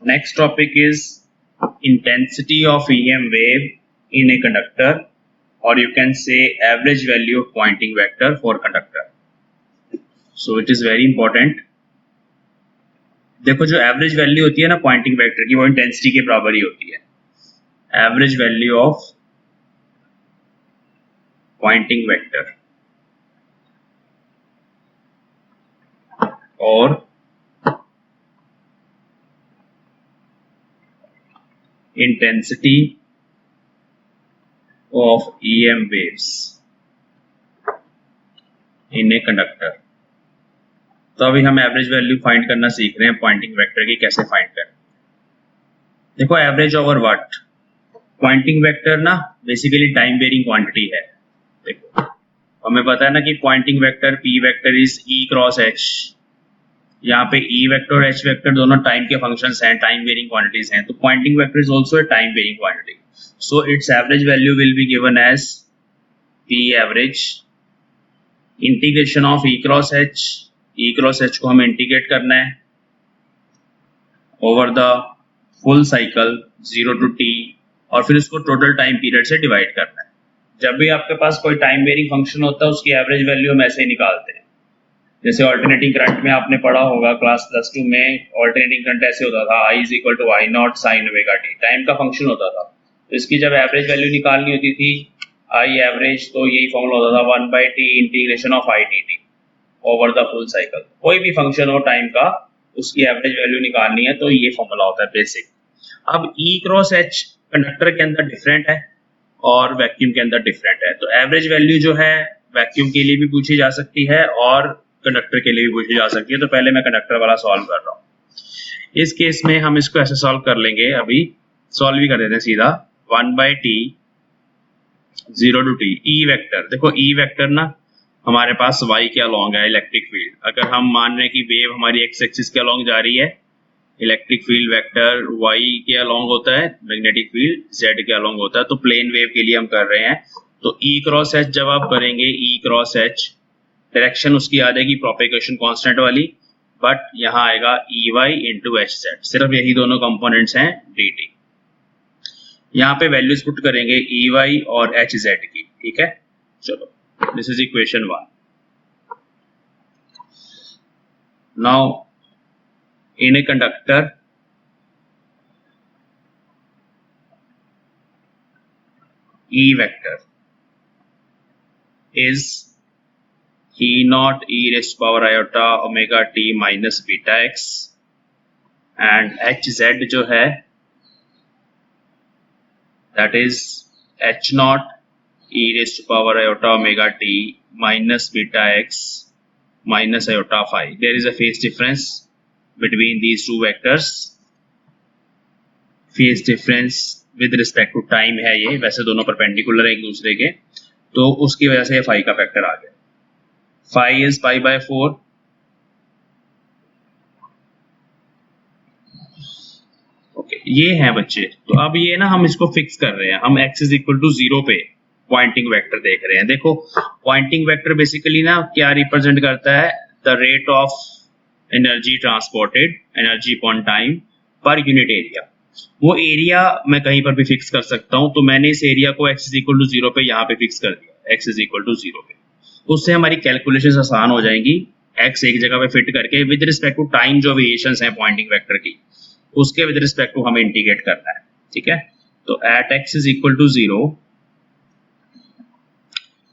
Next topic is intensity of EM wave in a conductor, or you can say average value of Poynting vector for conductor. So it is very important. देखो जो average value होती है ना Poynting vector की, वो intensity के बराबर ही होती है. Average value of Poynting vector और intensity of EM waves in a conductor. तो अभी हम एवरेज वैल्यू फाइंड करना सीख रहे हैं पॉइंटिंग वेक्टर की, कैसे फाइंड करें. देखो average over what, Poynting vector ना बेसिकली टाइम वेरिंग क्वांटिटी है. देखो हमें पता है ना कि Poynting vector P vector is E cross H. यहाँ पे E वेक्टर और H वेक्टर दोनों टाइम के फंक्शंस हैं, टाइम वेरिंग क्वांटिटीज हैं. तो Poynting vector is also a time varying quantity. So its average value will be given as P average integration of E cross H. E cross H को हमें integrate करना है over the full cycle 0 to T, और फिर उसको total time period से divide करना है. जब भी आपके पास कोई टाइम वेरिंग फंक्शन होता है उसकी एवरेज वैल्यू हम ऐसे ही निकालते हैं. जैसे ऑल्टरनेटिंग करंट में आपने पढ़ा होगा क्लास +2 में, ऑल्टरनेटिंग करंट ऐसे होता था I is equal to I not sine omega t, time का फंक्शन होता था. तो इसकी जब एवरेज वैल्यू निकालनी होती थी I एवरेज, तो यही फॉर्मूला होता था 1/t integration of I dt over the full cycle. कोई भी फंक्शन हो टाइम का, उसकी एवरेज वैल्यू निकालनी है तो ये फॉर्मूला होता है बेसिक. अब E क्रॉस H कंडक्टर के अंदर डिफरेंट है और वैक्यूम के अंदर डिफरेंट है. तो एवरेज वैल्यू जो है वैक्यूम के लिए भी पूछी जा सकती है और कंडक्टर के लिए भी पूछी जा सकती है. तो पहले मैं कंडक्टर वाला सॉल्व कर रहा हूँ. इस केस में हम इसको ऐसे सॉल्व कर लेंगे, अभी सॉल्व ही कर देते हैं सीधा. 1/t 0 to T E vector. देखो E वेक्टर ना हमारे पास y के अलोंग है इलेक्ट्रिक फील्ड. अगर हम मान रहे हैं कि वेव हमारी x एक्सिस के अलोंग जा रही है, इलेक्ट्रिक फील्ड वेक्टर y के अलोंग होता है, मैग्नेटिक फील्ड z के अलोंग होता है. तो प्लेन वेव के लिए हम कर रहे हैं. तो E क्रॉस H जब आप करेंगे, E क्रॉस H डायरेक्शन उसकी आ जाएगी प्रोपेगेशन कांस्टेंट वाली, बट यहाँ आएगा EY इंटू HZ. सिर्फ यही दोनों कंपोनेंट्स हैं dt. यहाँ पे वैल्यूज पुट करेंगे EY और HZ की. ठीक है, चलो this is equation 1. Now in a conductor, E vector is E naught e raised to power iota omega t minus beta x, and Hz जो है that is H naught e raised to power iota omega t minus beta x minus iota phi. There is a phase difference between these two vectors. Phase difference with respect to time है ये, वैसे दोनों perpendicular है एक दूसरे के, तो उसकी वजह से ये फाई का फैक्टर आ गया. Phi is π/4. ओके, ये है बच्चे. तो अब ये ना हम इसको फिक्स कर रहे हैं, हम x इज इक्वल टू 0 पे पॉइंटिंग वेक्टर देख रहे हैं. देखो पॉइंटिंग वेक्टर बेसिकली ना क्या रिप्रेजेंट करता है, the rate of energy transported, energy upon time per unit area. वो एरिया मैं कहीं पर भी फिक्स कर सकता हूं. तो मैंने इस एरिया को x इज इक्वल टू 0 पे यहाँ पे फिक्स कर दिया, x इज इक्वल टू 0 पे. उससे हमारी कैलकुलेशन आसान हो जाएंगी. x एक जगह पे फिट करके विद रिस्पेक्ट टू टाइम जो वेरिएशंस हैं पॉइंटिंग वेक्टर की, उसके विद रिस्पेक्ट टू हमें इंटीग्रेट करना है. ठीक है, तो at x is equal to 0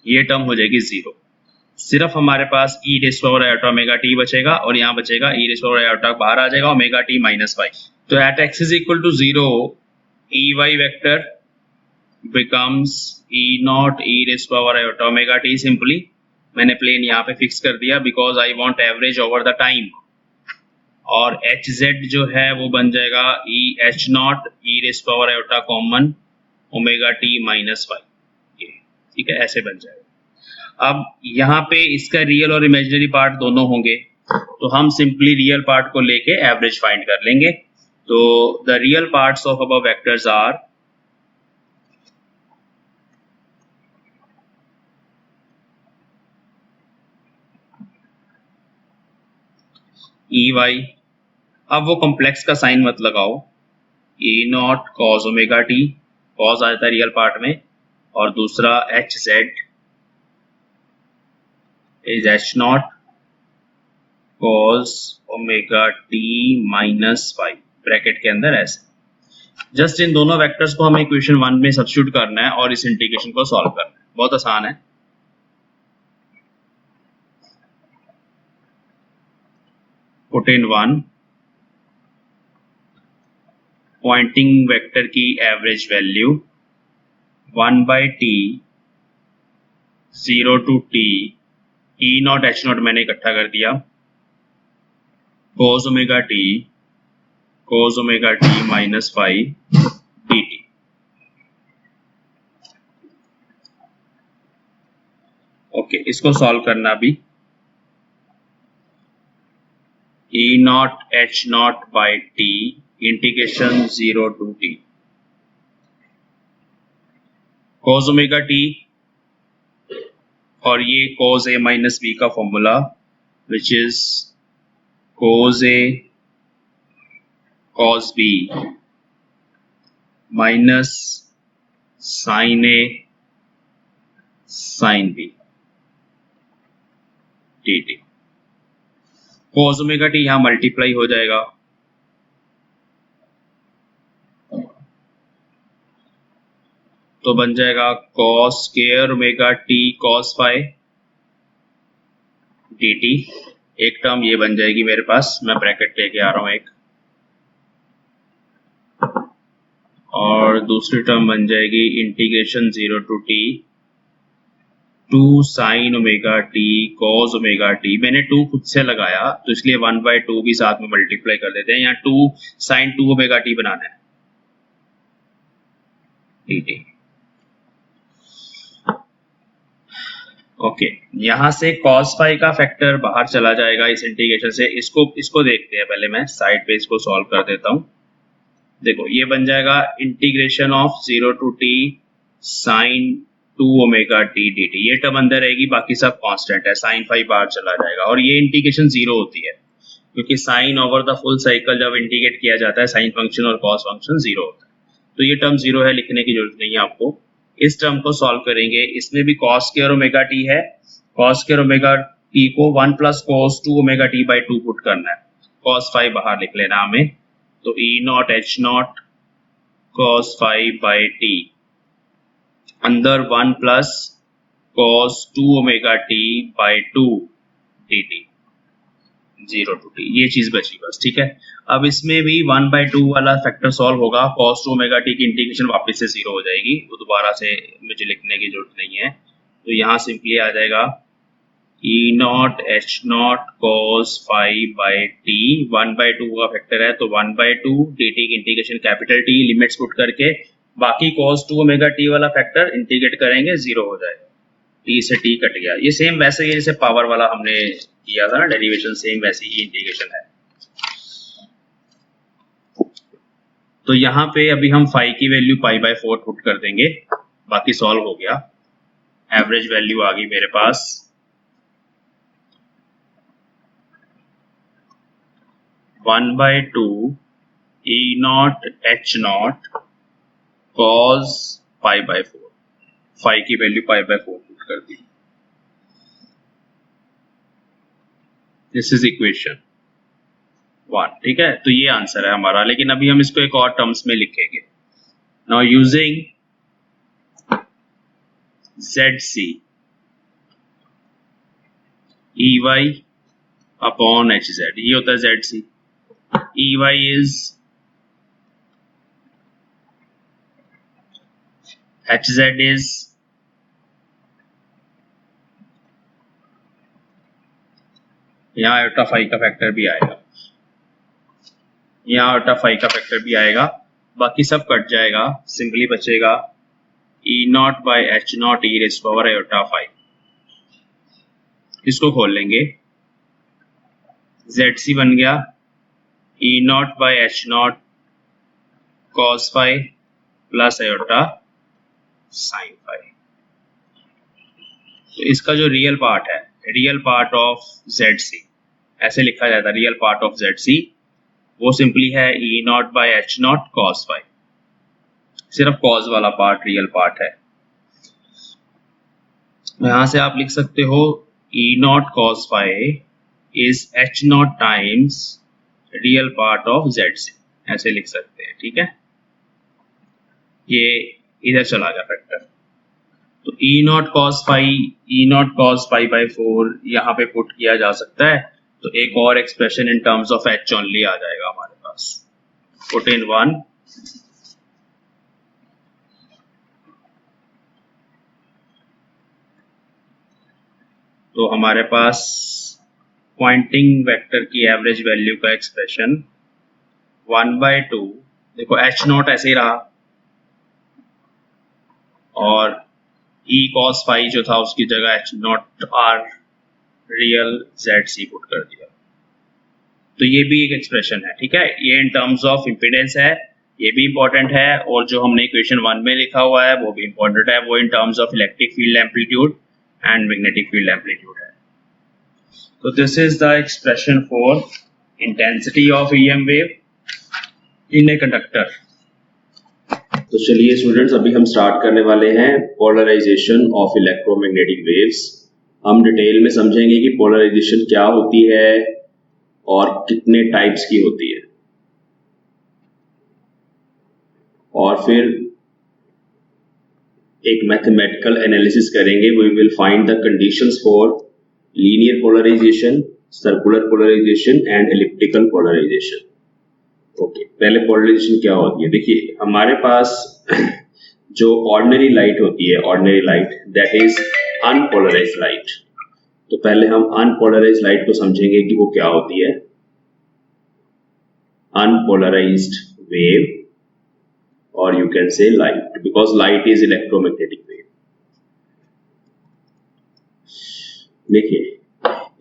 ये टर्म हो जाएगी 0. सिर्फ हमारे पास e raise to power iota omega t बचेगा, और यहाँ बचेगा e raise to power iota बाहर आ जाएगा, ओमेगा t माइनस y. तो at x is equal to 0 EY vector becomes E naught e raised to power iota omega t. Simply मैंने plane यहाँ पे फिक्स कर दिया because I want average over the time. और HZ जो है वो बन जाएगा E H naught e raised to power iota common omega t minus y. ठीक है, ऐसे बन जाएगा. अब यहाँ पे इसका रियल और इमेजिनरी पार्ट दोनों होंगे, तो हम सिंपली रियल पार्ट को लेके एवरेज फाइंड कर लेंगे. तो the real parts of above vectors are EY अब वो कॉम्प्लेक्स का साइन मत लगाओ, E naught cos omega t, cos आ जाता है रियल पार्ट में, और दूसरा H Z is H not cos omega t minus five, bracket के अंदर ऐसे। जस्ट इन दोनों वेक्टर्स को हमें इक्वेशन 1 में सब्स्टिट्यूट करना है और इस इंटीग्रेशन को सॉल्व करना है, बहुत आसान है। पुट इन 1, पॉइंटिंग वेक्टर की average value 1 by T 0 to T E not H naught मैंने इकट्ठा कर दिया, cos omega t minus five d t. Okay, इसको सॉल्व करना भी, E not H naught by T integration 0 to T cos omega t, और ये cos a minus b का formula which is cos a cos b minus sin a sin b dt। cos omega t यहां multiply हो जाएगा, तो बन जाएगा cos square omega t cos phi dt। एक टर्म ये बन जाएगी मेरे पास, मैं ब्रैकेट लेके आ रहा हूं एक, और दूसरी टर्म बन जाएगी integration 0 to t 2 sine omega t cos omega t. मैंने 2 खुद से लगाया तो इसलिए 1 बाई 2 भी साथ में मल्टीप्लाई कर देते हैं, यहाँ 2 साइन 2 ओमेगा टी बनाना है dt। ओके, यहां से cos फाई का फैक्टर बाहर चला जाएगा इस इंटीग्रेशन से। इसको देखते हैं, पहले मैं साइड पे इसको सॉल्व कर देता हूं। देखो ये बन जाएगा integration of 0 to t sine 2 omega t d t, ये टर्म अंदर रहेगी, बाकी सब कांस्टेंट है, साइन फाई बाहर चला जाएगा, और ये इंटीग्रेशन 0 होती है क्योंकि sine over the full cycle जब इंटीग्रेट किया जाता है साइन फंक्शन और कॉस फंक्शन 0 होता है, तो ये टर्म 0 है, लिखने की जरूरत नहीं है आपको। इस टर्म को सॉल्व करेंगे, इसमें भी cos स्क्वायर ओमेगा टी है, cos स्क्वायर ओमेगा टी को 1 plus cos 2 omega t by 2 put करना है, cos फाई बाहर लिख लेना हमें, तो E not H naught cos phi by T अंदर 1 plus cos 2 omega t by 2 d t 0 to T, ये चीज बची बस, ठीक है। अब इसमें भी 1 बाई 2 वाला फैक्टर सॉल्व होगा, cos 2 ओमेगा टी की इंटीग्रेशन वापस से 0 हो जाएगी, वो दोबारा से मुझे लिखने की जरूरत नहीं है, तो यहाँ सिंपली आ जाएगा E not H naught cos phi by T, 1 by 2 का फैक्टर है तो 1 बाई 2 डी टी की integration capital T, limits put करके बाकी cos 2 ओमेगा टी वाला फैक्टर इंटीग्रेट करेंगे, 0 हो जाएगा, टी से टी कट गया। ये सेम वैसे ही जैसे पावर वाला हमने किया था ना डेरिवेशन, सेम वैसे ही इंटीग्रेशन है। तो यहाँ पे अभी हम फाई की वैल्यू पाई बाय 4 पुट कर देंगे, बाकी सॉल्व हो गया, एवरेज वैल्यू आ गई मेरे पास 1 by 2 E not H not cos pi by 4, phi की वैल्यू पाई बाय 4 पुट कर दी। दिस इज इक्वेशन 1, ठीक है, तो ये आंसर है हमारा, लेकिन अभी हम इसको एक और टर्म्स में लिखेंगे। Now using ZC EY upon HZ, ये होता है ZC, EY is HZ is यहाँ आयोटा फाई का फैक्टर भी आएगा, यहाँ आयोटा फाई का फैक्टर भी आएगा, बाकी सब कट जाएगा, सिंपली बचेगा E naught by H naught E raise power iota phi. इसको खोल लेंगे, ZC बन गया E naught by H not cos phi plus iota sine phi. तो इसका जो रियल पार्ट है, रियल पार्ट ऑफ ZC ऐसे लिखा जाता है, रियल पार्ट ऑफ ZC वो सिंपली है E naught by H not cos phi, सिर्फ कॉस वाला पार्ट रियल पार्ट है। यहां से आप लिख सकते हो E naught cos phi is H naught times real part of Z से, ऐसे लिख सकते हैं, ठीक है। ये इधर चला गया फैक्टर, तो E naught cos phi by 4 यहाँ पे पुट किया जा सकता है, तो एक और expression in terms of H only आ जाएगा हमारे पास। पुट इन 1 तो हमारे पास पॉइंटिंग वेक्टर की एवरेज वैल्यू का एक्सप्रेशन 1/2, देखो एच नॉट ऐसे ही रहा और ई कॉस फाई जो था उसकी जगह H not R real Z C put कर दिया, तो ये भी एक एक्सप्रेशन है, ठीक है। ये इन टर्म्स ऑफ इम्पीडेंस है, ये भी इंपॉर्टेंट है, और जो हमने इक्वेशन 1 में लिखा हुआ है वो भी इंपॉर्टेंट है, वो इन terms of electric field amplitude and magnetic field amplitude है। तो this is the expression for intensity of EM wave in a conductor. तो चलिए स्टूडेंट्स, अभी हम स्टार्ट करने वाले हैं पोलराइजेशन ऑफ इलेक्ट्रोमैग्नेटिक वेव्स। हम डिटेल में समझेंगे कि पोलराइजेशन क्या होती है और कितने टाइप्स की होती है, और फिर एक मैथमेटिकल एनालिसिस करेंगे। We will find the conditions for linear polarization, circular polarization and elliptical polarization. Okay, पहले पोलराइजेशन क्या होती है, देखिए हमारे पास जो ऑर्डिनरी लाइट होती है, ordinary light that is unpolarised light. तो पहले हम अनपोलराइज्ड लाइट को समझेंगे कि वो क्या होती है। अनपोलराइज्ड वेव, और you can say light, because light is electromagnetic wave. देखिए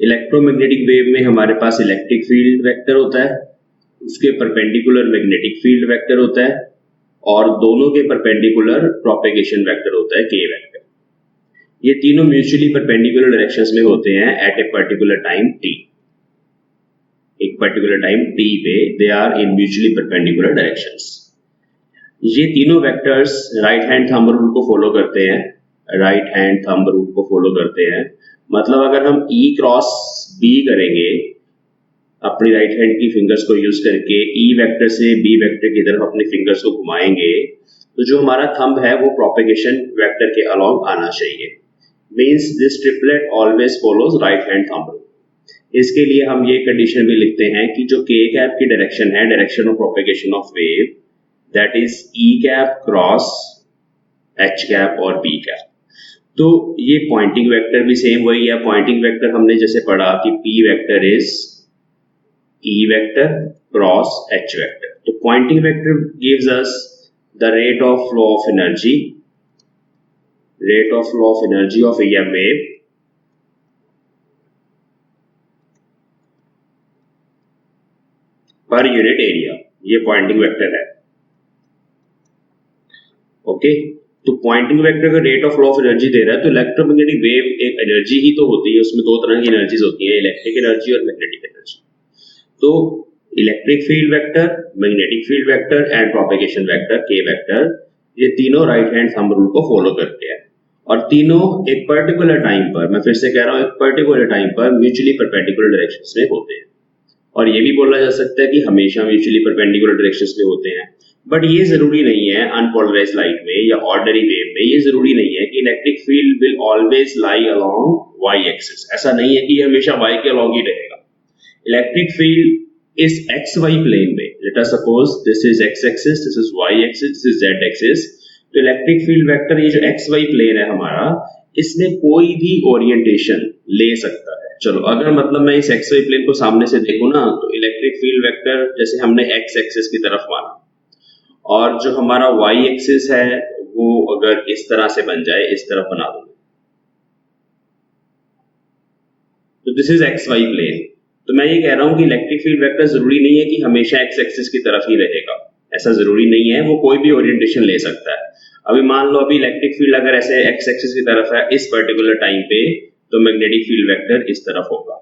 इलेक्ट्रोमैग्नेटिक वेव में हमारे पास इलेक्ट्रिक फील्ड वेक्टर होता है, उसके परपेंडिकुलर मैग्नेटिक फील्ड वेक्टर होता है, और दोनों के परपेंडिकुलर प्रोपेगेशन वेक्टर होता है के वेक्टर। ये तीनों म्यूचुअली परपेंडिकुलर डायरेक्शंस में होते हैं at a particular time t. एक पर्टिकुलर टाइम टी पे they are in mutually perpendicular directions. ये तीनों vectors right hand thumb rule को फॉलो करते हैं, राइट हैंड थंब रूल को फॉलो करते हैं। मतलब अगर हम E क्रॉस B करेंगे अपनी राइट हैंड की फिंगर्स को यूज करके, E वेक्टर से B वेक्टर की तरफ अपनी फिंगर्स को घुमाएंगे, तो जो हमारा थंब है वो प्रोपेगेशन वेक्टर के अलोंग आना चाहिए। Means this triplet always follows right hand thumb rule. इसके लिए हम ये कंडीशन भी लिखते हैं कि जो K कैप की डायरेक्शन है, direction of propagation of wave, that is E cap cross H cap और B कैप। तो ये पॉइंटिंग वेक्टर भी सेम वही है। पॉइंटिंग वेक्टर हमने जैसे पढ़ा कि P vector is E vector cross H vector. तो pointing vector gives us the rate of flow of energy of EM wave per unit area। ये pointing vector है। ओके, तो pointing vector का rate of flow of energy दे रहा है। तो electromagnetic wave एक energy ही तो होती है, उसमें दो तरह की एनर्जीज होती है, इलेक्ट्रिक एनर्जी और मैग्नेटिक एनर्जी। तो electric field vector, magnetic field vector and propagation vector के वेक्टर, ये तीनों राइट हैंड थंब रूल को फॉलो करते हैं, और तीनों एक पर्टिकुलर टाइम पर, मैं फिर से कह रहा हूं, एक पर्टिकुलर टाइम पर म्यूचुअली परपेंडिकुलर डायरेक्शंस में होते हैं। और ये भी बोला जा सकता है कि हमेशा म्यूचुअली परपेंडिकुलर डायरेक्शंस में होते हैं, बट ये जरूरी नहीं है। अनपोलराइज्ड लाइट में या ऑर्डिनरी वेव में ये जरूरी नहीं है कि electric field will always lie along y axis. ऐसा नहीं है कि हमेशा वाई के अलोंग ही रहेगा। इलेक्ट्रिक फील्ड इस XY प्लेन में, let us suppose this is X axis, this is Y axis, this is Z axis. तो इलेक्ट्रिक फील्ड वेक्टर ये जो XY प्लेन है हमारा, इसमें कोई भी ओरिएंटेशन ले सकता है। चलो अगर मतलब मैं इस XY प्लेन को सामने से देखूं ना, तो इलेक्ट्रिक फील्ड वेक्टर जैसे हमने X एक्सिस की तरफ माना, और जो हमारा Y एक्सिस है वो अगर इस तरह से बन जाए, इस तरफ बना दो, तो दिस इज XY प्लेन। तो मैं ये कह रहा हूं कि इलेक्ट्रिक फील्ड वेक्टर जरूरी नहीं है कि हमेशा एक्स एक्सिस की तरफ ही रहेगा, ऐसा जरूरी नहीं है, वो कोई भी ओरिएंटेशन ले सकता है। अभी मान लो अभी इलेक्ट्रिक फील्ड अगर ऐसे एक्स एक्सिस की तरफ है इस पर्टिकुलर टाइम पे, तो मैग्नेटिक फील्ड वेक्टर इस तरफ होगा।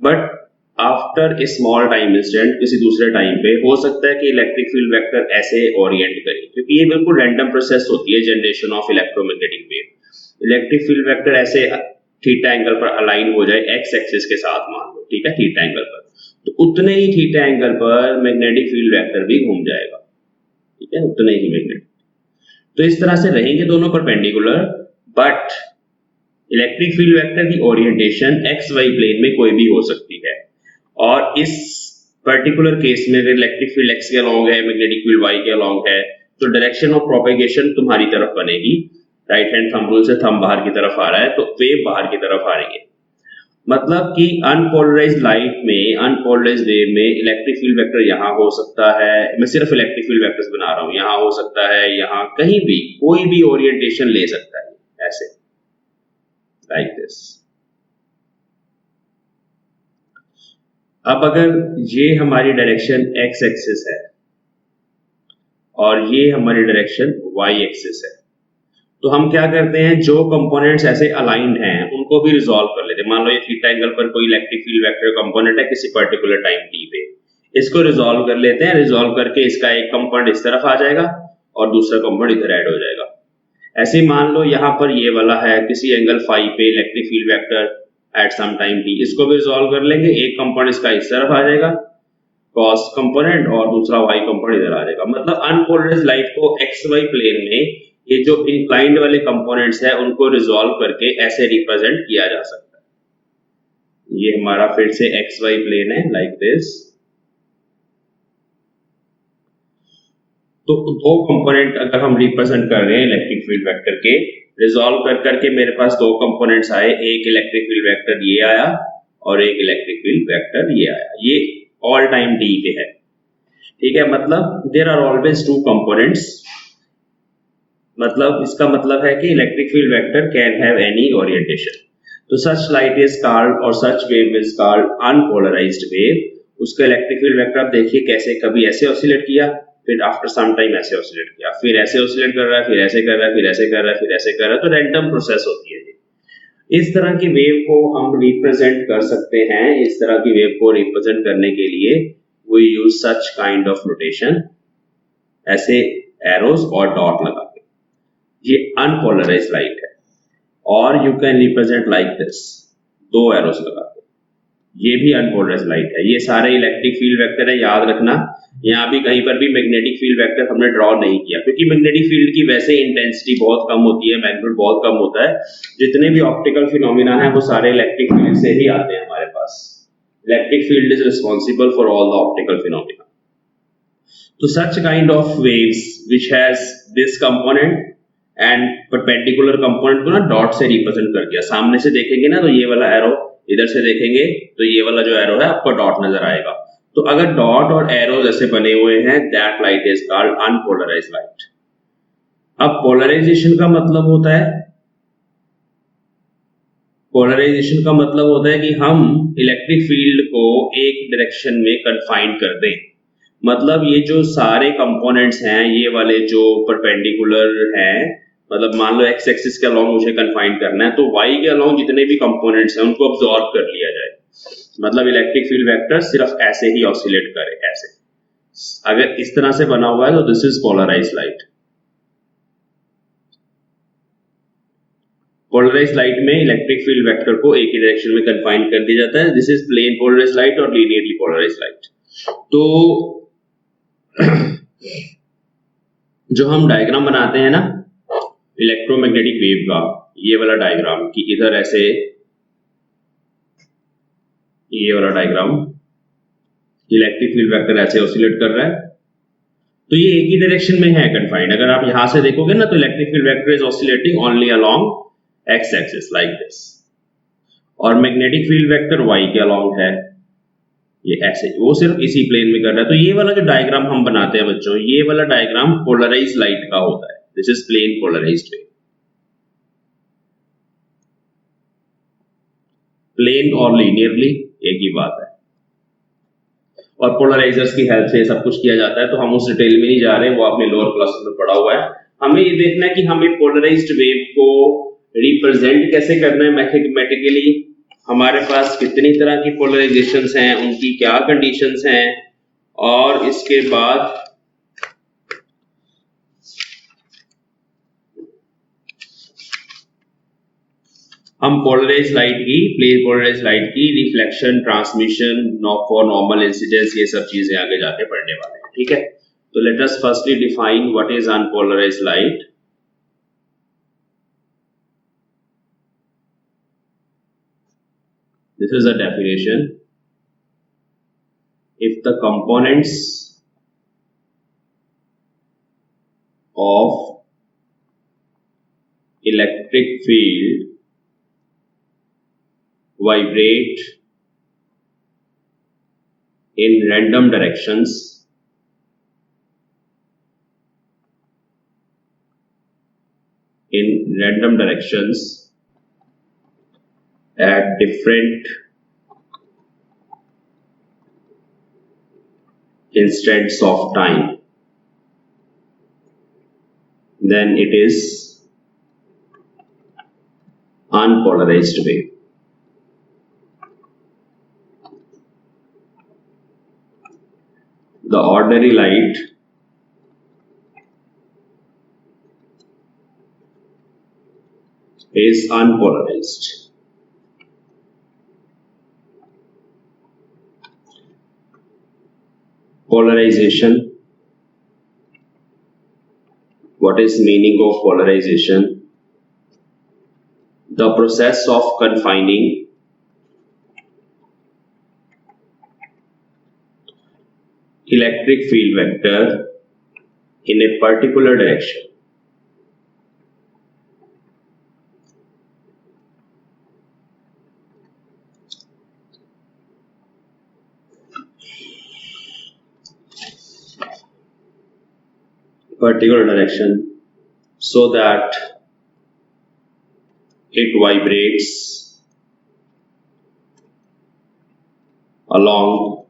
But after a small time instant किसी दूसरे टाइम पे हो सकता है कि इलेक्ट्रिक फील्ड वेक्टर ऐसे ओरिएंट करे, क्योंकि ये बिल्कुल रैंडम प्रोसेस होती है generation of electromagnetic wave. Electric field vector ऐसे थीटा एंगल पर अलाइन हो जाए एक्स एक्सिस के साथ, मान लो, ठीक है, थीटा एंगल पर, तो उतने ही थीटा एंगल पर मैग्नेटिक फील्ड वेक्टर भी घूम जाएगा, ठीक है, उतने ही मैग्नेटिक। तो इस तरह से रहेंगे दोनों perpendicular, but electric field vector की ओरिएंटेशन एक्स वाई प्लेन में कोई भी हो सकती है। और इस पर्टिकुलर केस में अगर इलेक्ट्रिक फील्ड एक्स के अलोंग है, मैग्नेटिक फील्ड वाई के अलोंग है, तो डायरेक्शन ऑफ प्रोपेगेशन तुम्हारी तरफ बनेगी। राइट हैंड थंब रूल से थंब बाहर की तरफ आ रहा है तो वेव बाहर की तरफ आ रही है। मतलब कि अनपोलराइज्ड लाइट में, अनपोलराइज्ड वेव में इलेक्ट्रिक फील्ड वेक्टर यहां हो सकता है, मैं सिर्फ इलेक्ट्रिक फील्ड वेक्टर्स बना रहा हूं, यहां हो सकता है, यहां कहीं भी कोई भी ओरिएंटेशन ले सकता है, ऐसे लाइक दिस। अब अगर ये हमारी डायरेक्शन एक्स एक्सिस है और ये हमारी डायरेक्शन वाई एक्सिस है, तो हम क्या करते हैं, जो कंपोनेंट्स ऐसे अलाइंड हैं उनको भी रिजॉल्व कर लेते हैं। मान लो ये थीटा एंगल पर कोई इलेक्ट्रिक फील्ड वेक्टर कंपोनेंट है किसी पर्टिकुलर टाइम टी पे, इसको रिजॉल्व कर लेते हैं। रिजॉल्व करके इसका एक कंपोनेंट इस तरफ आ जाएगा और दूसरा कंपोनेंट इधर ऐड हो जाएगा। ऐसे मान लो यहाँ पर ये वाला है किसी एंगल फाई पे electric field vector at some time t, इसको भी रिजॉल्व कर लेंगे। एक कंपोनेंट इसका इस तरफ आ जाएगा कॉस कंपोनेंट और दूसरा वाई कंपोनेंट इधर आ जाएगा। मतलब अनपोलराइज्ड लाइट को एक्स वाई प्लेन में ये जो इंक्लाइंड वाले कंपोनेंट्स है उनको रिजॉल्व करके ऐसे रिप्रेजेंट किया जा सकता है। ये हमारा फिर से एक्स वाई प्लेन है लाइक दिस। तो दो कंपोनेंट अगर हम रिप्रेजेंट कर रहे हैं इलेक्ट्रिक फील्ड वेक्टर के, रिजॉल्व कर करके मेरे पास दो कंपोनेंट्स आए, एक इलेक्ट्रिक फील्ड वेक्टर ये आया और एक इलेक्ट्रिक फील्ड वेक्टर ये आया। ये ऑल टाइम टी पे है, ठीक है। मतलब there are always two components. मतलब इसका मतलब है कि electric field vector can have any orientation. तो सच लाइट इज कॉल्ड और such wave is called unpolarised wave. उसका इलेक्ट्रिक फील्ड वेक्टर आप देखिए कैसे, कभी ऐसे ऑसिलेट किया, फिर आफ्टर सम टाइम ऐसे ऑसिलेट किया, फिर ऐसे ऑसिलेट कर रहा है, फिर ऐसे कर रहा है, फिर ऐसे कर रहा है, फिर ऐसे कर रहा है। तो रैंडम प्रोसेस होती है ये। इस तरह की वेव को हम रिप्रेजेंट कर सकते हैं। इस तरह की वेव को रिप्रेजेंट करने के लिए we use such kind of notation, ऐसे एरोज और डॉट लगा के। ये अनपोलराइज्ड लाइट है और you can represent like this, दो एरोज लगा के। ये भी अनपोलराइज्ड लाइट है। ये सारे इलेक्ट्रिक फील्ड वेक्टर है, याद रखना। यहाँ भी कहीं पर भी मैग्नेटिक फील्ड वेक्टर हमने ड्रॉ नहीं किया, क्योंकि मैग्नेटिक फील्ड की वैसे इंटेंसिटी बहुत कम होती है, मैग्नीट्यूड बहुत कम होता है। जितने भी ऑप्टिकल फिनोमिना है वो सारे इलेक्ट्रिक फील्ड से ही आते हैं हमारे पास। Electric field is responsible for all the optical phenomena. तो such kind of waves which has this component and perpendicular component को ना डॉट से रिप्रेजेंट कर दिया। सामने से देखेंगे ना तो ये वाला एरो, इधर से देखेंगे तो ये वाला जो एरो है आपको डॉट नजर आएगा। तो अगर डॉट और एरो जैसे बने हुए हैं, that light is called unpolarised light. अब पोलराइजेशन का मतलब होता है, पोलराइजेशन का मतलब होता है कि हम इलेक्ट्रिक फील्ड को एक डायरेक्शन में कन्फाइन कर दें। मतलब ये जो सारे कंपोनेंट्स हैं, ये वाले जो परपेंडिकुलर हैं, मतलब मान लो एक्स एक्सिस के अलोंग मुझे कन्फाइन करना है, तो वाई के अलोंग जितने भी कंपोनेंट्स हैं उनको अब्सॉर्ब कर लिया जाए। मतलब इलेक्ट्रिक फील्ड वेक्टर सिर्फ ऐसे ही ऑसिलेट करे, ऐसे। अगर इस तरह से बना हुआ है तो this is polarized light. Polarized light में इलेक्ट्रिक फील्ड वेक्टर को एक ही डायरेक्शन में कन्फाइन कर दिया जाता है। This is plane polarized light और लीनियरली पोलराइज्ड लाइट। तो जो हम डायग्राम बनाते हैं ना इलेक्ट्रोमैग्नेटिक वेव का, ये वाला डायग्राम कि इधर ऐसे, ये वाला डायग्राम इलेक्ट्रिक फील्ड वेक्टर ऐसे ऑसिलेट कर रहा है, तो ये एक ही डायरेक्शन में है कन्फाइंड। अगर आप यहां से देखोगे ना तो electric field vector is oscillating only along x axis like this, और मैग्नेटिक फील्ड वेक्टर वाई के अलोंग है, ये ऐसे, वो सिर्फ इसी प्लेन में कर रहा है। तो ये वाला जो डायग्राम हम बनाते हैं बच्चों, ये वाला डायग्राम पोलराइज्ड लाइट का होता है। This is plane polarized wave. Plane और लीनियरली एक ही बात है, और पोलराइजर्स की हेल्प से सब कुछ किया जाता है। तो हम उस डिटेल में नहीं जा रहे, वो आपने लोअर क्लास में पढ़ा हुआ है। हमें ये देखना है कि हमें पोलराइज्ड वेव को रिप्रेजेंट कैसे करना है मैथमेटिकली, हमारे पास कितनी तरह की पोलराइजेशंस हैं, उनकी क्या कंडीशंस हैं, और इसके बाद हम पोलराइज लाइट की, प्लेन पोलराइज लाइट की reflection, transmission, for normal incidence, ये सब चीजें आगे जाके पढ़ने वाले हैं। ठीक है, तो let us firstly define what is unpolarised light. This is a definition. If the components of electric field vibrate in random directions at different instants of time, then it is unpolarized wave. The ordinary light is unpolarized. Polarization. What is meaning of polarization? The process of confining electric field vector in a particular direction. So that it vibrates along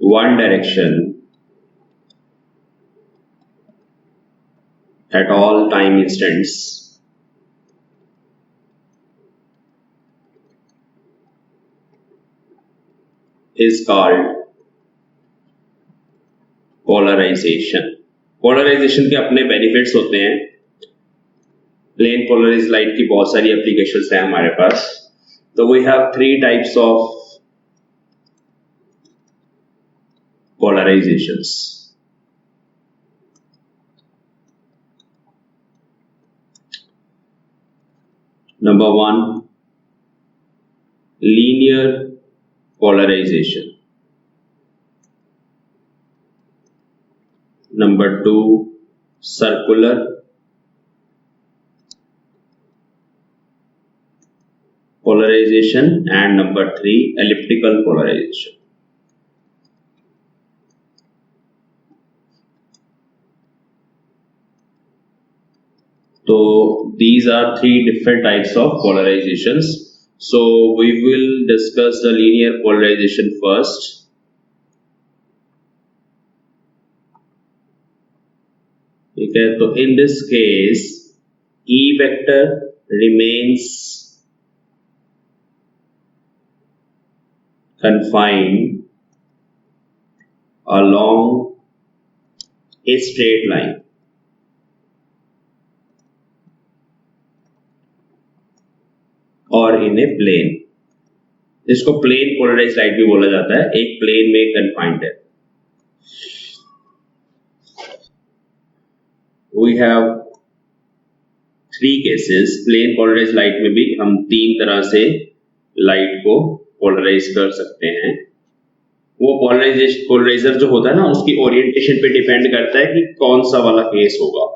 one direction at all time instants is called polarization. Polarization के अपने benefits होते हैं। Plane polarize light की बहुत सारी applications हैं हमारे पास। तो we have 3 types of polarizations. Number 1, linear polarization. Number 2, circular polarization, and number 3, elliptical polarization. So these are 3 different types of polarizations. So we will discuss the linear polarization first. Okay, so in this case, E vector remains confined along a straight line. और in a plane, इसको plane polarized light भी बोला जाता है। एक plane में confined है। We have 3 cases. Plane polarized light में भी हम 3 तरह से लाइट को पोलराइज कर सकते हैं। वो पोलराइजर जो होता है ना, उसकी ओरिएंटेशन पे डिपेंड करता है कि कौन सा वाला केस होगा।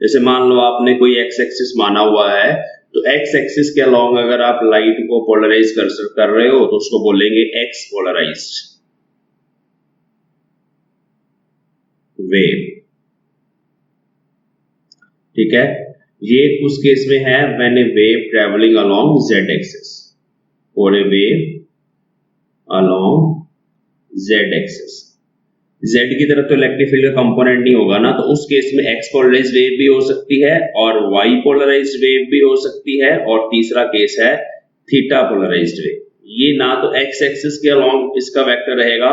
जैसे मान लो आपने कोई एक्स एक्सिस माना हुआ है, तो एक्स एक्सिस के अलोंग अगर आप लाइट को पोलराइज कर रहे हो तो उसको बोलेंगे एक्स पोलराइज्ड वेव। ठीक है, ये उस केस में है when a wave travelling along Z axis, और a wave along Z axis. Z की तरफ तो इलेक्ट्रिक फील्ड का कंपोनेंट नहीं होगा ना, तो उस केस में एक्स पोलराइज्ड वेव भी हो सकती है और वाई पोलराइज्ड वेव भी हो सकती है, और तीसरा केस है थीटा पोलराइज्ड वेव। ये ना तो एक्स एक्सिस के अलोंग इसका वेक्टर रहेगा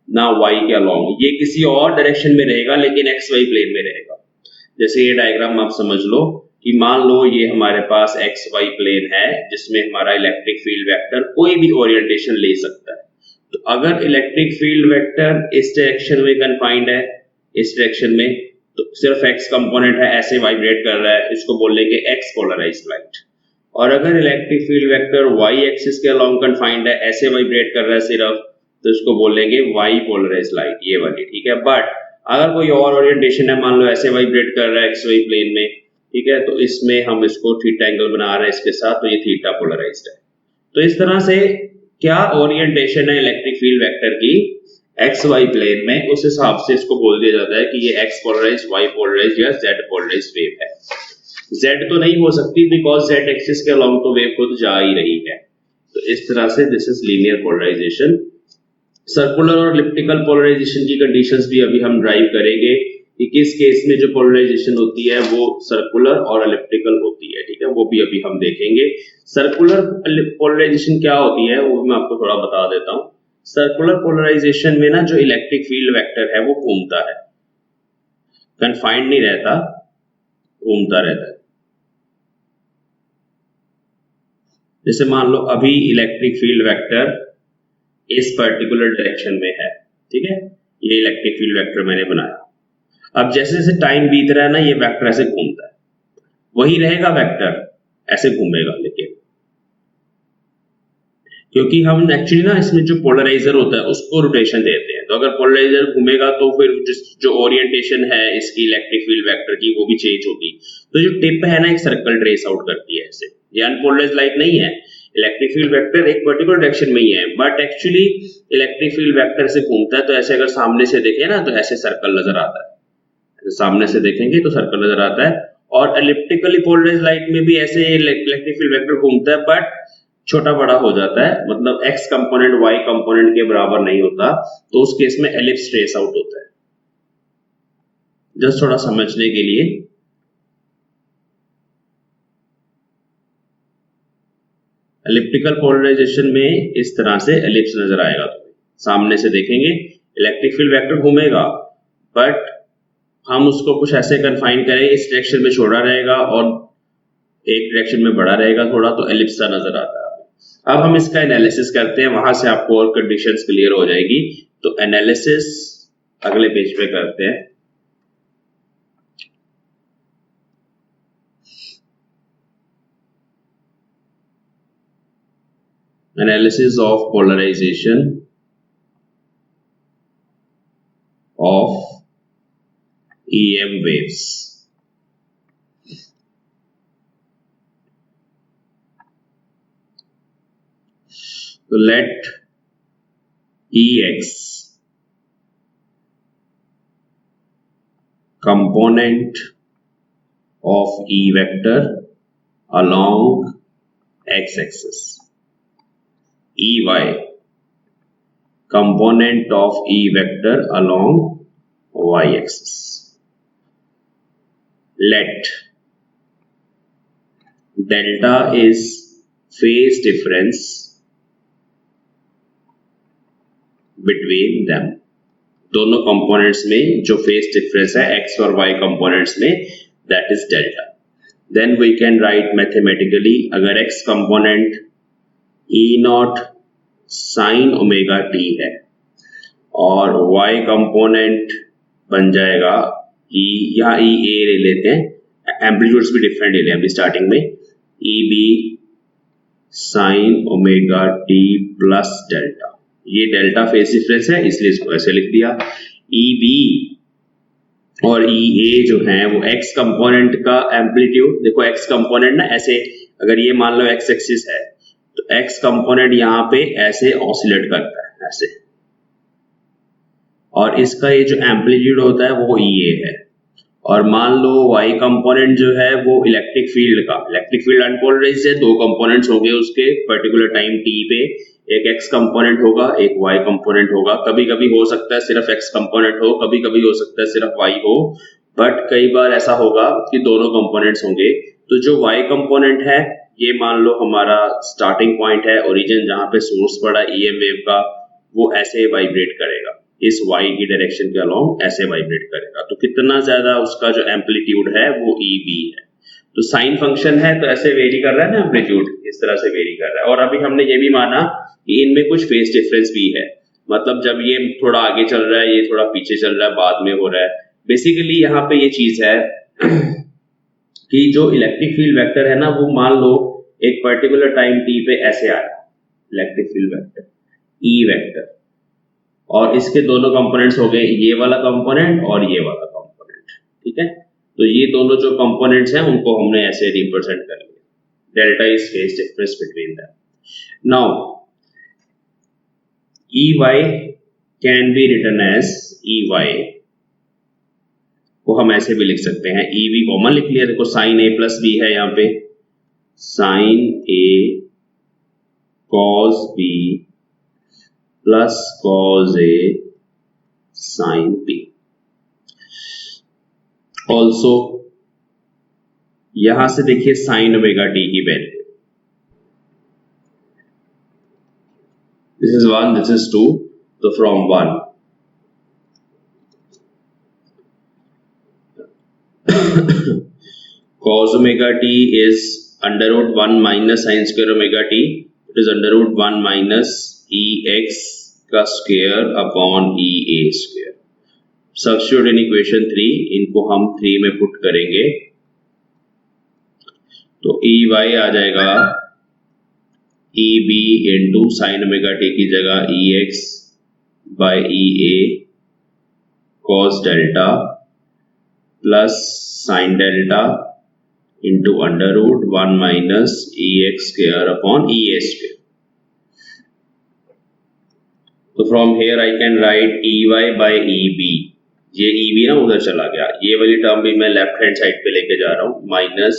ना वाई के अलोंग, ये किसी और डायरेक्शन में रहेगा लेकिन एक्स वाई प्लेन में रहेगा। जैसे ये डायग्राम आप समझ लो कि मान लो ये हमारे पास एक्स वाई प्लेन है जिसमें हमारा इलेक्ट्रिक फील्ड वेक्टर कोई भी ओरिएंटेशन ले सकता है। तो अगर इलेक्ट्रिक फील्ड वेक्टर इस डायरेक्शन में कन्फाइंड है, इस डायरेक्शन में, तो सिर्फ एक्स कंपोनेंट है, ऐसे वाइब्रेट कर रहा है, इसको बोलेंगे एक्स पोलराइज्ड लाइट। और अगर electric field vector y axis के अलोंग कन्फाइंड है, ऐसे वाइब्रेट कर रहा है सिर्फ, तो इसको बोलेंगे वाई पोलराइज्ड लाइट, ये वाली, ठीक है। बट अगर कोई और ओरिएंटेशन है, मान लो ऐसे वाइब्रेट कर रहा है एक्स वाई प्लेन में, ठीक है, तो इसमें हम इसको थीटा एंगल बना रहे हैं इसके साथ, तो ये थीटा पोलराइज्ड है। तो इस तरह से क्या ओरिएंटेशन है इलेक्ट्रिक फील्ड वेक्टर की एक्स वाई प्लेन में, उस हिसाब से इसको बोल दिया जाता है कि ये एक्स पोलराइज्ड, वाई पोलराइज्ड या जेड पोलराइज्ड वेव है। जेड तो नहीं हो सकती बिकॉज जेड एक्सिस के अलोंग तो वेव खुद जा ही रही है। तो इस तरह से this is linear polarization. Circular और एलिप्टिकल पोलराइजेशन की कंडीशंस भी अभी हम ड्राइव करेंगे कि किस केस में जो पोलराइजेशन होती है वो सर्कुलर और एलिप्टिकल होती है, ठीक है, वो भी अभी हम देखेंगे। सर्कुलर पोलराइजेशन क्या होती है वो मैं आपको थोड़ा बता देता हूं। सर्कुलर पोलराइजेशन में ना जो इलेक्ट्रिक फील्ड वेक्टर है वो घूमता है, कन्फाइंड नहीं रहता, घूमता रहता है। जैसे मान लो अभी इलेक्ट्रिक फील्ड वेक्टर इस पर्टिकुलर डायरेक्शन में है, ठीक है, ये इलेक्ट्रिक फील्ड वेक्टर मैंने बनाया। अब जैसे जैसे टाइम बीत रहा है ना, ये वेक्टर ऐसे घूमता है, वही रहेगा वेक्टर, ऐसे घूमेगा, लेकिन क्योंकि हम एक्चुअली ना इसमें जो पोलराइजर होता है उसको रोटेशन देते हैं, तो अगर पोलराइजर घूमेगा तो फिर जो ओरिएंटेशन है इसकी इलेक्ट्रिक फील्ड वेक्टर की वो भी चेंज होगी। तो जो टिप है ना एक सर्कल ट्रेस आउट करती है ऐसे, ये अनपोलराइज्ड लाइट नहीं है, इलेक्ट्रिक फील्ड वेक्टर एक पर्टिकुलर डायरेक्शन में ही है, but actually electric field vector से घूमता है। तो ऐसे अगर सामने से देखें ना तो ऐसे सर्कल नजर आता है, सामने से देखेंगे तो सर्कल नजर आता है। और एलिप्टिकली पोलराइज्ड लाइट में भी ऐसे इलेक्ट्रिक फील्ड वेक्टर घूमता है, बट छोटा बड़ा हो जाता है, मतलब एक्स कंपोनेंट वाई कंपोनेंट के बराबर नहीं होता, तो उस केस में एलिप्स ट्रेस आउट होता है। जस्ट थोड़ा समझने के लिए, एलिप्टिकल पोलराइजेशन में इस तरह से एलिप्स नजर आएगा, तो सामने से देखेंगे इलेक्ट्रिक फील्ड वेक्टर घूमेगा, बट हम उसको कुछ ऐसे कन्फाइन करें, इस डायरेक्शन में छोटा रहेगा और एक डायरेक्शन में बड़ा रहेगा थोड़ा, तो एलिप्स सा नजर आता है। अब हम इसका एनालिसिस करते हैं, वहां से आपको और कंडीशंस क्लियर हो जाएगी। तो एनालिसिस अगले पेज पे करते हैं। Analysis of polarization of EM waves। So let Ex component of E vector along x-axis, Ey component of E vector along y-axis. Let delta is phase difference between them, दोनों components में जो phase difference है X और Y components में, that is delta. Then we can write mathematically, अगर X component E naught sine omega T है और Y component बन जाएगा ई, यहाँ ई ए ले लेते हैं, एम्पलीट्यूड्स भी डिफरेंट ले लें अभी स्टार्टिंग में, E B sine omega t plus delta. ये डेल्टा फेज डिफरेंस है इसलिए इसको ऐसे लिख दिया। ई बी और ई ए जो है वो एक्स कंपोनेंट का एम्पलीट्यूड, देखो एक्स कंपोनेंट ना ऐसे, अगर ये मान लो एक्स एक्सिस है तो एक्स कंपोनेंट यहाँ पे ऐसे ऑसिलेट करता है ऐसे, और इसका ये जो एम्पलीट्यूड होता है वो ई ए है। और मान लो वाई कंपोनेंट जो है वो इलेक्ट्रिक फील्ड अनपोलराइज्ड है, दो कंपोनेंट्स होंगे उसके पर्टिकुलर टाइम टी पे, एक एक्स कंपोनेंट होगा एक वाई कंपोनेंट होगा। कभी कभी हो सकता है सिर्फ एक्स कंपोनेंट हो, कभी कभी हो सकता है सिर्फ वाई हो, बट कई बार ऐसा होगा कि दोनों कंपोनेंट्स होंगे। तो जो वाई कंपोनेंट है ये मान लो हमारा स्टार्टिंग पॉइंट है, ओरिजिन जहां पे सोर्स पड़ा ईएम वेव का, वो ऐसे वाइब्रेट करेगा, इस वाई की डायरेक्शन के अलोंग ऐसे वाइब्रेट करेगा। तो कितना ज्यादा उसका जो एम्पलीट्यूड है वो ई बी है। तो साइन फंक्शन है तो ऐसे वेरी कर रहा है ना, एम्पलीट्यूड इस तरह से वेरी कर रहा है। और अभी हमने ये भी माना कि इनमें कुछ फेज डिफरेंस भी है, मतलब जब ये थोड़ा आगे चल रहा है, ये थोड़ा पीछे चल रहा है, बाद में हो रहा है। बेसिकली यहाँ पे ये चीज है कि जो इलेक्ट्रिक फील्ड वेक्टर है ना, वो मान लो एक पर्टिकुलर टाइम टी पे ऐसे आ रहा है, electric field vector E vector, और इसके दोनों कंपोनेंट्स हो गए, ये वाला कंपोनेंट और ये वाला कंपोनेंट, ठीक है। तो ये दोनों जो कंपोनेंट्स हैं उनको हमने ऐसे रिप्रेजेंट कर लिया, delta is phase difference between them. Now E y can be written as E y, को हम ऐसे भी लिख सकते हैं, ई वी कॉमन लिख लिया, देखो साइन ए प्लस बी है यहाँ पे, sign A cos B plus cos A sine B. Also यहां से देखिए साइन ओमेगा टी की value, this is 1, this is 2, तो from 1 cos omega t is under root 1 minus sin square omega t, it is under root 1 minus ex का square upon E A square. Substitute in equation 3, इनको हम 3 में put करेंगे तो ई Y आ जाएगा E B into sine omega T की जगह E X by E A cos delta plus sine delta into under root 1 minus E x square upon E A square. तो from here I can write E Y by E B, ये E B ना उधर चला गया, ये वाली term भी मैं लेफ्ट हैंड साइड पे लेके जा रहा हूं, minus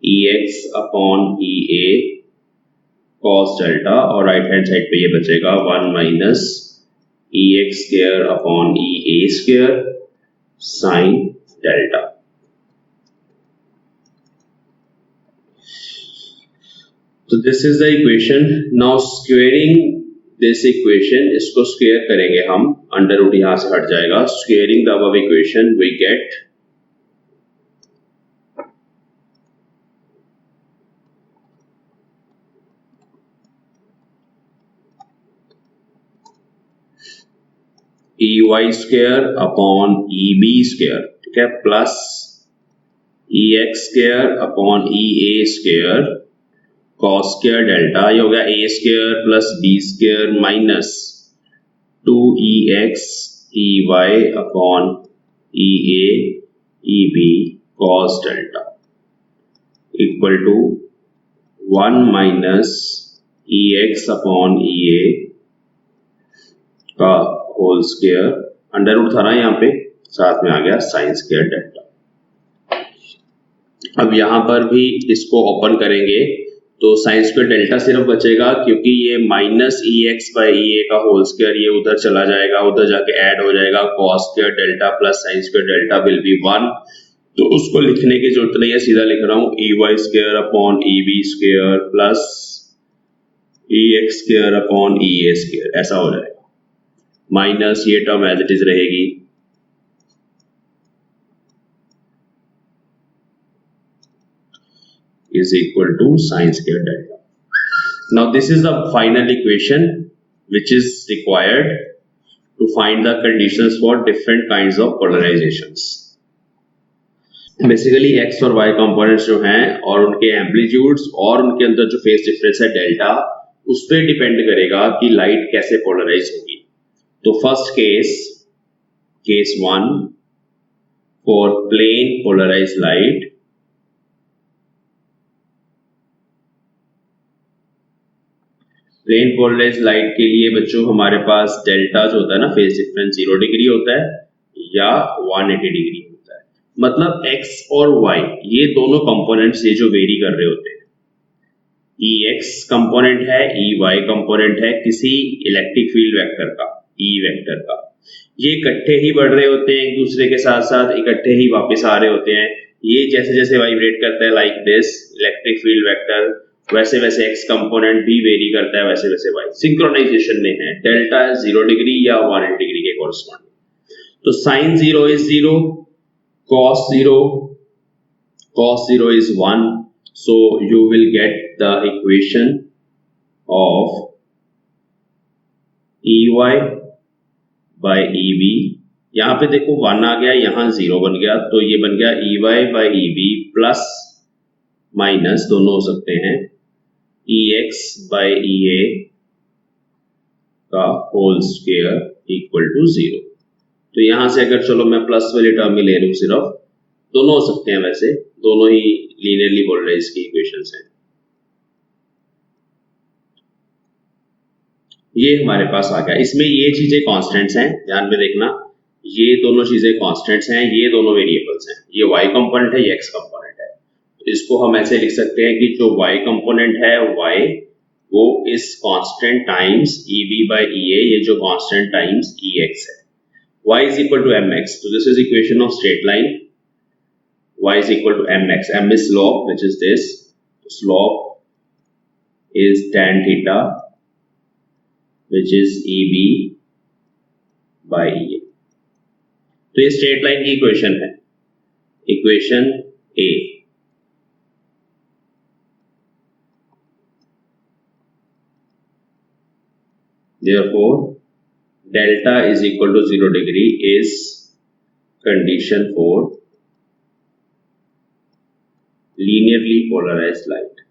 E x upon E A cos delta, और राइट हैंड साइड पे ये बचेगा 1 minus E x square upon E A square sine delta. तो this is the equation. Now squaring this equation, इसको स्क्वेयर करेंगे हम, अंडर रूट यहां से हट जाएगा, squaring the above equation we get E y square upon E B square, ठीक है, plus E x square upon E ए स्क्वेयर कॉस स्क्वायर डेल्टा, ये हो गया A square plus B square minus 2ex ey upon E A E B cos delta equal to 1 minus E x upon E A का whole square, under root था ना यहाँ पे, साथ में आ गया साइन स्क्वायर डेल्टा। अब यहां पर भी इसको ओपन करेंगे तो साइन स्क्वायर डेल्टा सिर्फ बचेगा, क्योंकि ये minus E X by E A का होल स्क्वायर ये उधर चला जाएगा, उधर जाके ऐड हो जाएगा, cos square delta plus sine square delta will be 1, तो उसको लिखने की जरूरत नहीं है, सीधा लिख रहा हूं E Y square upon E B square plus E x square upon E A square, ऐसा हो जाएगा, माइनस ये टर्म एज इट इज रहेगी, is equal to sin square delta. Now this is the final equation which is required to find the conditions for different kinds of polarizations. Basically x और y components जो हैं और उनके amplitudes और उनके अंदर जो phase difference है delta, उस पर डिपेंड करेगा कि लाइट कैसे पोलराइज होगी। तो first case 1 for plane polarize light, plane polarize light के लिए बच्चों हमारे पास डेल्टा जो होता है ना, फेज डिफरेंस 0 डिग्री होता है या 180 डिग्री होता है। मतलब x और y ये दोनों कंपोनेंट्स ये जो वेरी कर रहे होते हैं, ex कंपोनेंट है, ey कंपोनेंट है किसी इलेक्ट्रिक फील्ड वेक्टर का, E वेक्टर का, ये इकट्ठे ही बढ़ रहे होते हैं एक दूसरे के साथ साथ, इकट्ठे ही वापस आ रहे होते हैं, ये जैसे जैसे वाइब्रेट करता है like this electric field vector, वैसे वैसे एक्स कंपोनेंट भी वेरी करता है, वैसे वैसे वाई सिंक्रोनाइजेशन में है। डेल्टा 0 डिग्री या 180 डिग्री के कॉरस्पॉन्डिंग। तो sign 0 is 0, cos 0 is 1, so you will get the equation of EY by EB। यहाँ पे देखो 1 आ गया, यहाँ 0 बन गया, तो ये बन गया EY by EB plus minus दोनों हो सकते हैं EX by EA का होल स्क्वायर इक्वल टू 0। तो यहां से अगर चलो मैं प्लस वाली टर्म ही ले लूं, सिर्फ दोनों हो सकते हैं, वैसे दोनों ही लीनियरली पोलराइज्ड की इक्वेशंस हैं। ये हमारे पास आ गया। इसमें ये चीजें कांस्टेंट्स हैं, ध्यान में देखना, ये दोनों चीजें कांस्टेंट्स हैं, ये दोनों वेरिएबल्स हैं। ये y कंपोनेंट है, ये x कंपोनेंट है। तो इसको हम ऐसे लिख सकते हैं कि जो y कंपोनेंट है y वो इस constant times EB by EA, ये जो कांस्टेंट टाइम्स EX है। y is equal to mx, so this is equation of straight line। y is equal to mx, m is slope which is this, slope is tan theta which is EB by EA। तो ये straight line की equation है, equation A। Therefore delta is equal to 0 degree is condition for linearly polarized light।